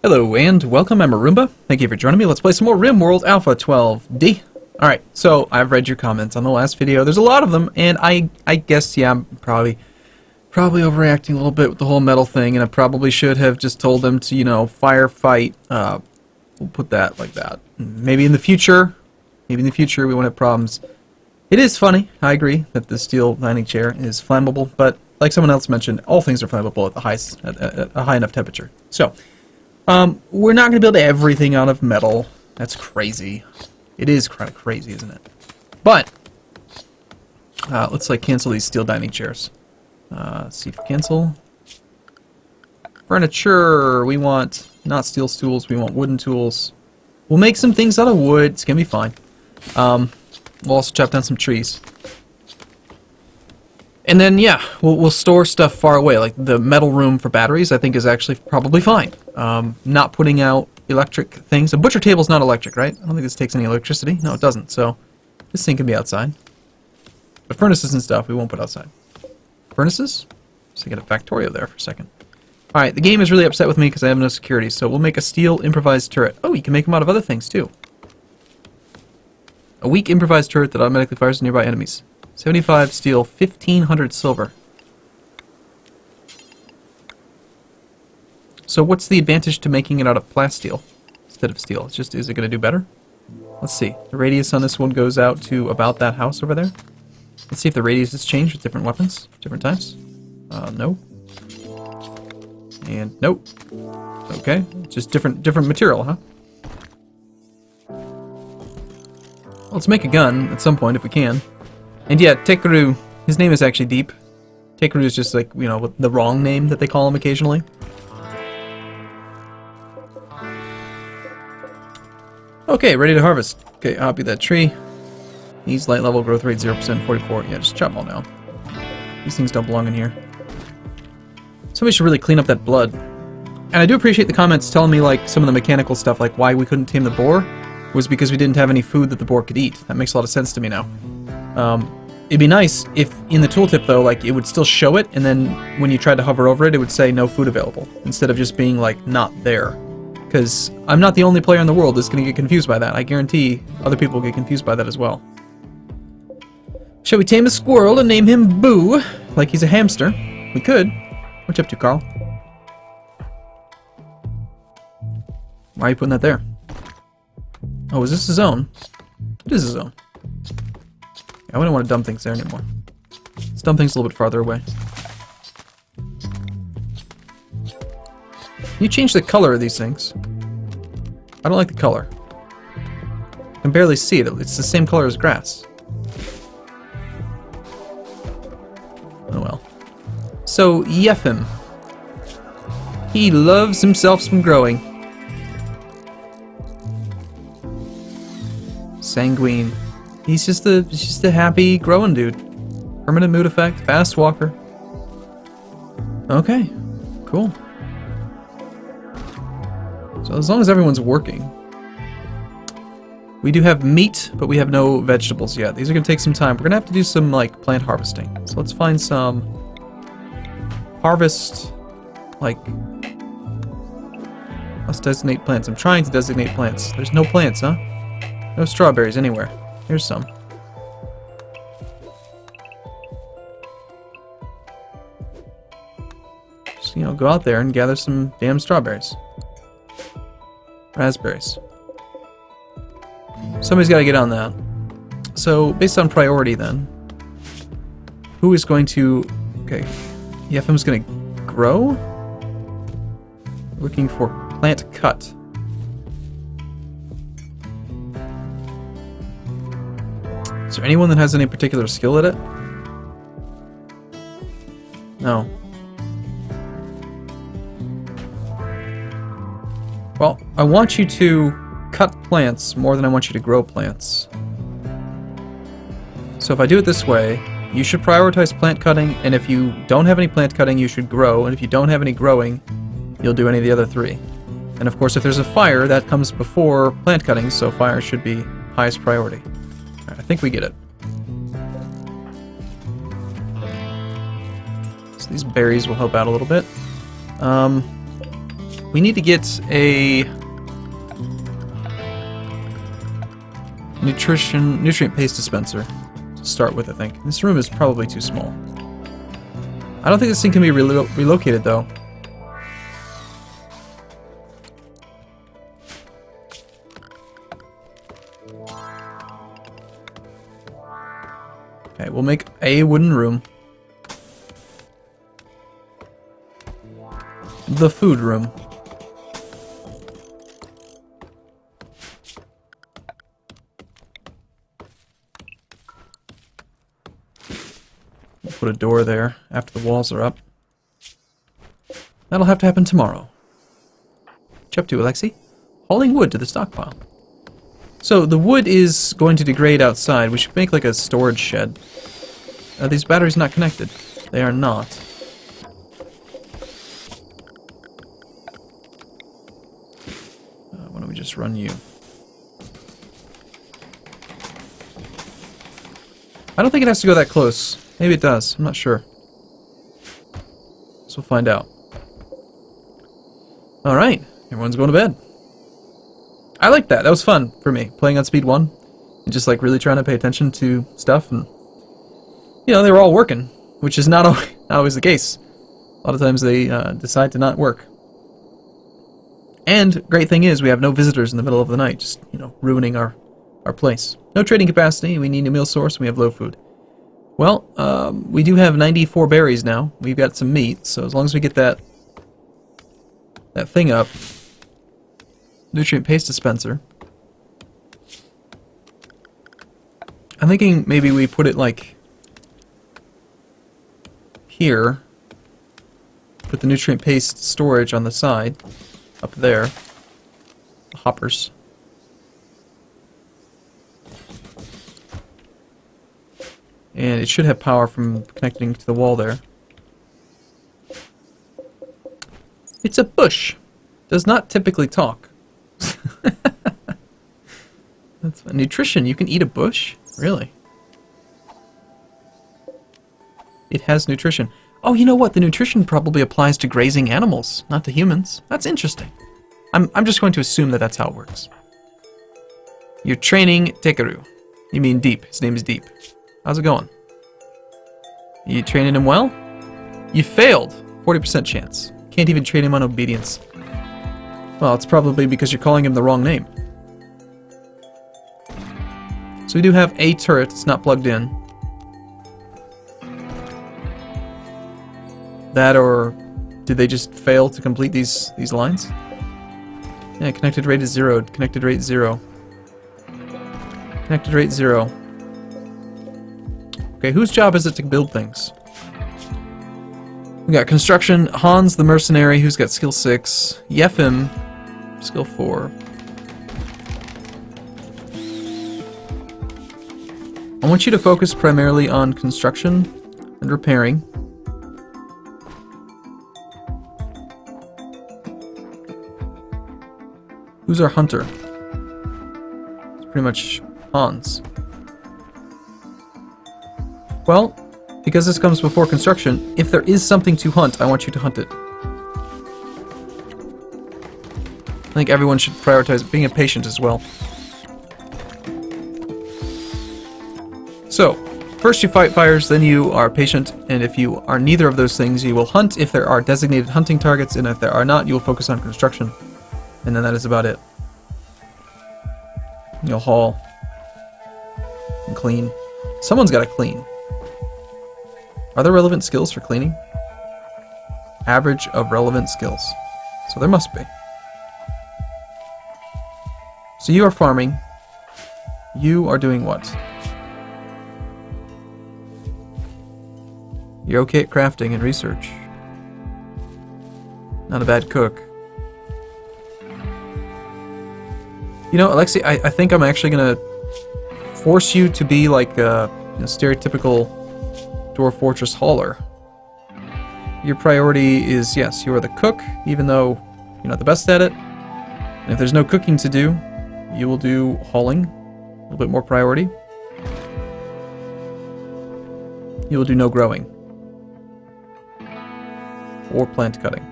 Hello and welcome, I'm Arumba. Thank you for joining me. Let's play some more Rimworld Alpha 12D. Alright, so I've read your comments on the last video. There's a lot of them, and I guess, yeah, I'm probably overreacting a little bit with the whole metal thing, and I probably should have just told them to, firefight. We'll put that like that. Maybe in the future we won't have problems. It is funny, I agree, that the steel dining chair is flammable, but like someone else mentioned, all things are flammable at a high enough temperature. So, we're not going to build everything out of metal. That's crazy. It is kind of crazy, isn't it? But, let's cancel these steel dining chairs. See if cancel. Furniture. We want not steel stools. We want wooden tools. We'll make some things out of wood. It's going to be fine. We'll also chop down some trees. And then, yeah, we'll store stuff far away. Like the metal room for batteries, I think, is actually probably fine. Not putting out electric things. A butcher table's not electric, right? I don't think this takes any electricity. No, it doesn't. So this thing can be outside. But furnaces and stuff, we won't put outside. Furnaces? So I get a Factorio there for a second. Alright, the game is really upset with me because I have no security. So we'll make a steel improvised turret. Oh, you can make them out of other things, too. A weak improvised turret that automatically fires nearby enemies. 75 steel, 1500 silver. So what's the advantage to making it out of plasteel instead of steel? It's just, is it going to do better? Let's see. The radius on this one goes out to about that house over there. Let's see if the radius has changed with different weapons, different types. No. And nope. Okay, just different material, huh? Well, let's make a gun at some point if we can. And yeah, Tekeru, his name is actually Deep. Tekeru is just the wrong name that they call him occasionally. Okay, ready to harvest. Okay, copy that tree. Needs light level, growth rate 0%, 44. Yeah, just chop them all down. These things don't belong in here. Somebody should really clean up that blood. And I do appreciate the comments telling me some of the mechanical stuff, like why we couldn't tame the boar was because we didn't have any food that the boar could eat. That makes a lot of sense to me now. It'd be nice if in the tooltip though, it would still show it, and then when you tried to hover over it, it would say no food available, instead of just being not there. Because I'm not the only player in the world that's going to get confused by that. I guarantee other people get confused by that as well. Shall we tame a squirrel and name him Boo, like he's a hamster? We could. What you up to, Carl? Why are you putting that there? Oh, is this a zone? It is a zone. I wouldn't want to dump things there anymore. Let's dump things a little bit farther away. Can you change the color of these things? I don't like the color. I can barely see it. It's the same color as grass. Oh well. So, Yefim. He loves himself some growing. Sanguine. He's just a happy growing dude. Permanent mood effect, fast walker. Okay, cool. So as long as everyone's working. We do have meat, but we have no vegetables yet. These are going to take some time. We're going to have to do some plant harvesting. So let's find some harvest, let's designate plants. I'm trying to designate plants. There's no plants, huh? No strawberries anywhere. Here's some. Just, go out there and gather some damn strawberries. Raspberries. Somebody's got to get on that. So, based on priority then, who is going to... Okay, Yefim's going to grow? Looking for plant cut. Is there anyone that has any particular skill at it? No. Well, I want you to cut plants more than I want you to grow plants. So if I do it this way, you should prioritize plant cutting, and if you don't have any plant cutting, you should grow, and if you don't have any growing, you'll do any of the other three. And of course, if there's a fire, that comes before plant cutting, so fire should be highest priority. I think we get it. So these berries will help out a little bit. We need to get a nutrient paste dispenser to start with, I think. This room is probably too small. I don't think this thing can be relocated, though. Okay, we'll make a wooden room. The food room. We'll put a door there after the walls are up. That'll have to happen tomorrow. What you up to, Alexi? Hauling wood to the stockpile. So, the wood is going to degrade outside. We should make like a storage shed. Are these batteries not connected? They are not. Why don't we just run you? I don't think it has to go that close. Maybe it does. I'm not sure. So we'll find out. Alright, everyone's going to bed. I like that. That was fun for me, playing on speed 1. And just like really trying to pay attention to stuff. And, you know, they were all working, which is not always the case. A lot of times they decide to not work. And great thing is we have no visitors in the middle of the night, just, you know, ruining our place. No trading capacity, we need a meal source, we have low food. Well, we do have 94 berries now. We've got some meat, so as long as we get that thing up, nutrient paste dispenser. I'm thinking maybe we put it like here. Put the nutrient paste storage on the side, up there. The hoppers. And it should have power from connecting to the wall there. It's a bush. Does not typically talk. That's fun. Nutrition. You can eat a bush? Really? It has nutrition. Oh, you know what? The nutrition probably applies to grazing animals, not to humans. That's interesting. I'm just going to assume that that's how it works. You're training Tekeru. You mean Deep. His name is Deep. How's it going? You training him well? You failed. 40% chance. Can't even train him on obedience. Well, it's probably because you're calling him the wrong name. So we do have a turret. It's not plugged in. That, or did they just fail to complete these lines? Yeah, connected rate is 0. Connected rate 0. Connected rate 0. Okay, whose job is it to build things? We got construction, Hans the mercenary, who's got skill 6, Yefim, skill 4. I want you to focus primarily on construction and repairing. Who's our hunter? It's pretty much Hans. Well, because this comes before construction, if there is something to hunt, I want you to hunt it. I think everyone should prioritize being a patient as well. So, first you fight fires, then you are patient, and if you are neither of those things, you will hunt if there are designated hunting targets, and if there are not, you will focus on construction. And then that is about it. You'll haul. And clean. Someone's got to clean. Are there relevant skills for cleaning? Average of relevant skills. So there must be. So you are farming. You are doing what? You're okay at crafting and research. Not a bad cook. You know, Alexi, I think I'm actually gonna force you to be like a stereotypical Dwarf Fortress hauler. Your priority is, yes, you are the cook, even though you're not the best at it. And if there's no cooking to do, you will do hauling, a little bit more priority. You will do no growing. Or plant cutting.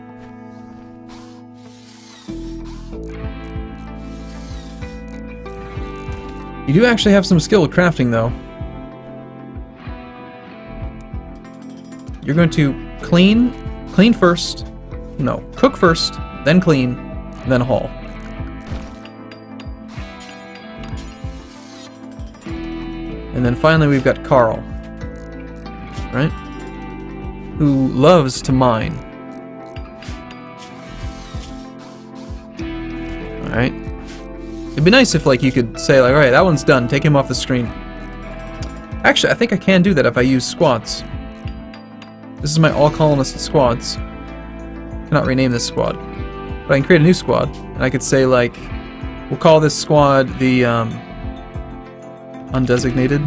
You do actually have some skill with crafting, though. You're going to clean first. No, cook first, then clean, then haul. And then finally we've got Carl, right? Who loves to mine. Alright. It'd be nice if, like, you could say, like, alright, that one's done, take him off the screen. Actually, I think I can do that if I use squads. This is my all-colonist squads. Cannot rename this squad. But I can create a new squad, and I could say, like, we'll call this squad the, undesignated.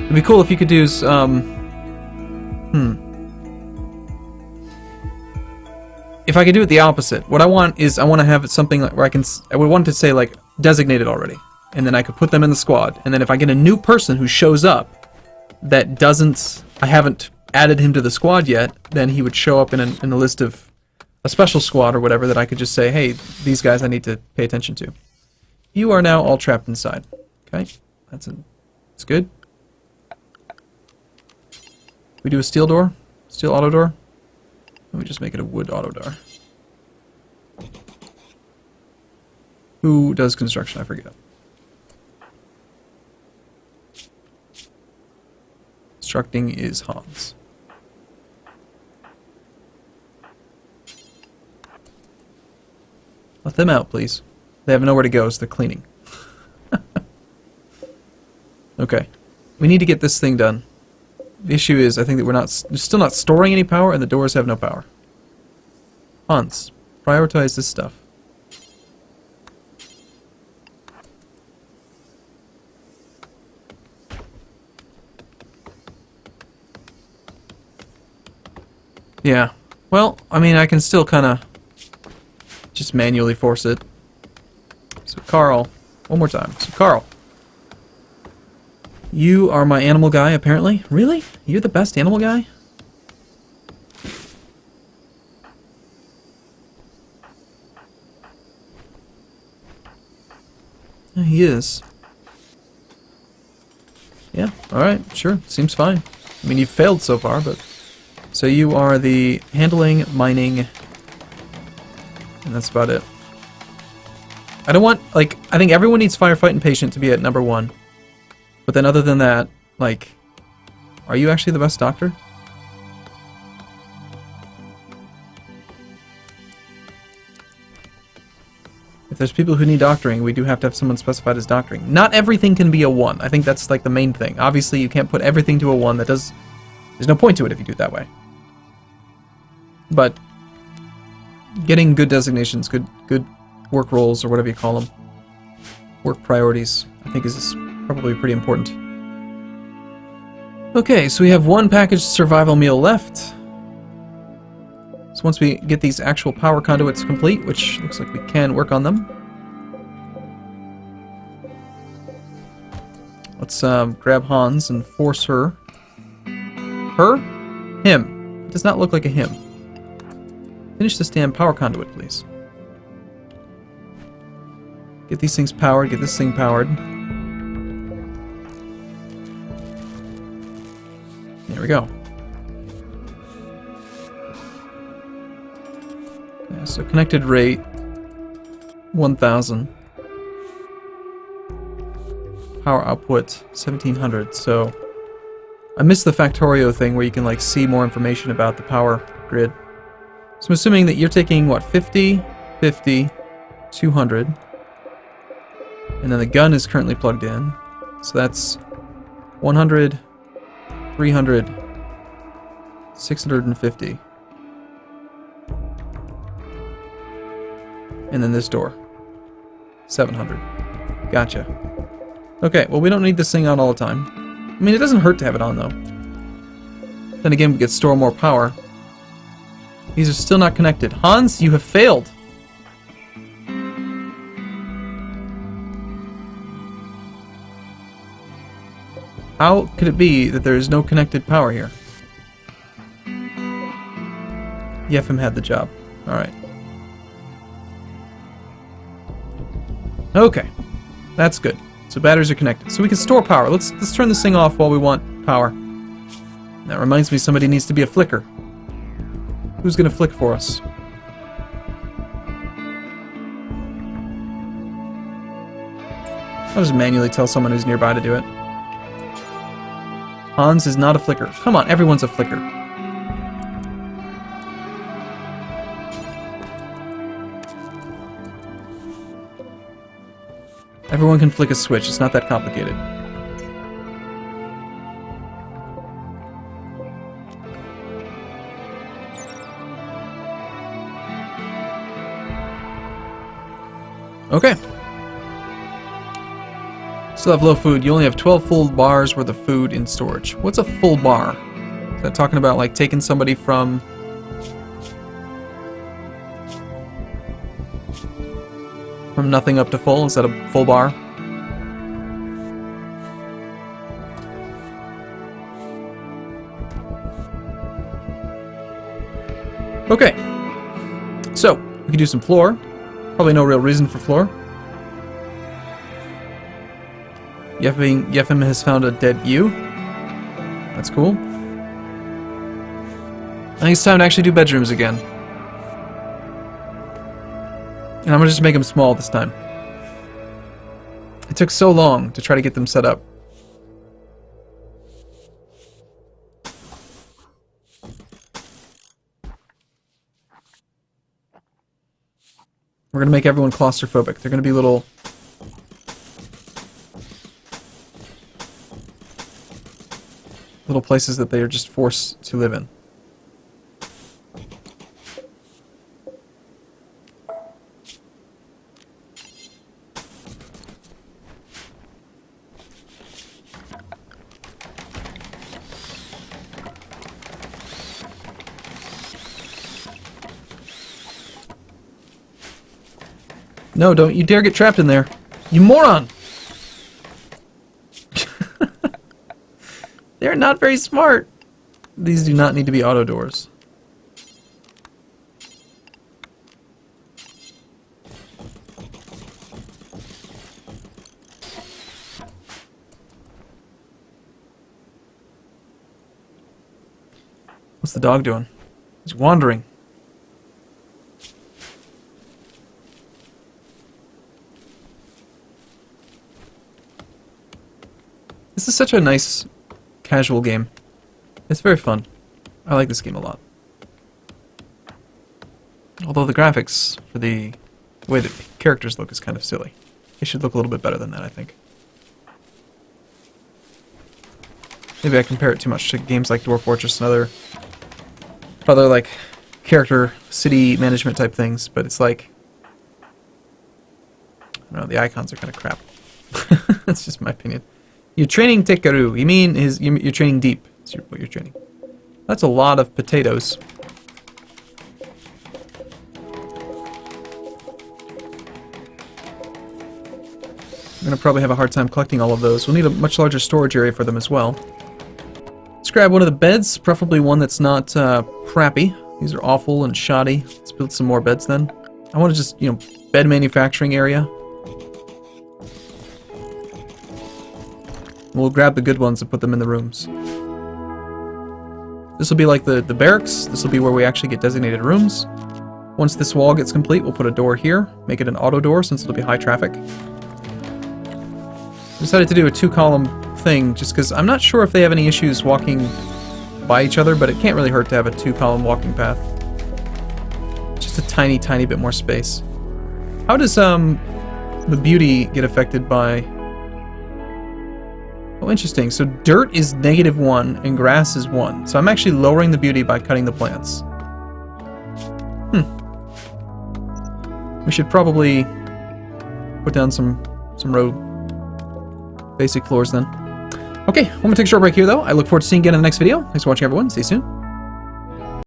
It'd be cool if you could do, If I could do it the opposite. What I want is, I want to have it something like where I would want to say, like, designated already. And then I could put them in the squad. And then if I get a new person who shows up that doesn't, I haven't added him to the squad yet, then he would show up in a list of a special squad or whatever that I could just say, hey, these guys I need to pay attention to. You are now all trapped inside. Okay? That's good. We do a steel door? Steel auto door? Let me just make it a wood auto door. Who does construction? I forget. Constructing is Hans. Let them out, please. They have nowhere to go, so they're cleaning. Okay. We need to get this thing done. The issue is, I think that we're still not storing any power, and the doors have no power. Hans, prioritize this stuff. Yeah. Well, I mean, I can still kind of just manually force it. So, Carl, one more time. So, Carl. You are my animal guy, apparently. Really? You're the best animal guy? Yeah, he is. Yeah, alright, sure. Seems fine. I mean, you've failed so far, but... So you are the handling, mining... And that's about it. I don't want, like... I think everyone needs firefight and patient to be at number 1. But then other than that, like, are you actually the best doctor? If there's people who need doctoring, we do have to have someone specified as doctoring. Not everything can be a 1. I think that's like the main thing. Obviously, you can't put everything to a 1. There's no point to it if you do it that way. But getting good designations, good work roles, or whatever you call them, work priorities, I think is probably pretty important. Okay, so we have one packaged survival meal left. So once we get these actual power conduits complete, which looks like we can work on them, let's grab Hans and force her. Her? Him. It does not look like a him. Finish this damn power conduit, please. Get these things powered, get this thing powered. There we go. Okay, so connected rate 1000. Power output 1700. So I missed the Factorio thing where you can like see more information about the power grid. So I'm assuming that you're taking what, 50, 50, 200. And then the gun is currently plugged in. So that's 100, 300, 650. And then this door. 700. Gotcha. Okay, well we don't need this thing on all the time. I mean, it doesn't hurt to have it on, though. Then again, we could store more power. These are still not connected. Hans, you have failed! How could it be that there is no connected power here? Yefim had the job. Alright. Okay. That's good. So batteries are connected. So we can store power. Let's turn this thing off while we want power. That reminds me, somebody needs to be a flicker. Who's gonna flick for us? I'll just manually tell someone who's nearby to do it. Hans is not a flicker. Come on, everyone's a flicker. Everyone can flick a switch. It's not that complicated. Okay. Still have low food. You only have 12 full bars worth of food in storage. What's a full bar? Is that talking about like taking somebody from nothing up to full? Is that a full bar? Okay. So, we can do some floor. Probably no real reason for floor. Yefim has found a dead ewe. That's cool. I think it's time to actually do bedrooms again. And I'm gonna just make them small this time. It took so long to try to get them set up. We're gonna make everyone claustrophobic. They're gonna be little places that they are just forced to live in. No, don't you dare get trapped in there. You moron! They're not very smart. These do not need to be auto doors. What's the dog doing? He's wandering. This is such a nice casual game. It's very fun. I like this game a lot. Although the graphics for the way that characters look is kind of silly. They should look a little bit better than that, I think. Maybe I compare it too much to games like Dwarf Fortress and other like character city management type things, but it's like, I don't know, the icons are kind of crap. That's just my opinion. You're training Tekaru. You mean you're training deep. That's what you're training. That's a lot of potatoes. I'm gonna probably have a hard time collecting all of those. We'll need a much larger storage area for them as well. Let's grab one of the beds, preferably one that's not crappy. These are awful and shoddy. Let's build some more beds then. I want to just, you know, bed manufacturing area. We'll grab the good ones and put them in the rooms. This will be like the barracks. This will be where we actually get designated rooms. Once this wall gets complete, we'll put a door here. Make it an auto door since it'll be high traffic. Decided to do a 2-column thing just because I'm not sure if they have any issues walking by each other, but it can't really hurt to have a 2-column walking path. Just a tiny, tiny bit more space. How does the beauty get affected by... Oh, interesting. So dirt is -1 and grass is 1. So I'm actually lowering the beauty by cutting the plants. We should probably put down some road basic floors then. Okay, I'm gonna take a short break here though. I look forward to seeing you again in the next video. Thanks for watching, everyone. See you soon.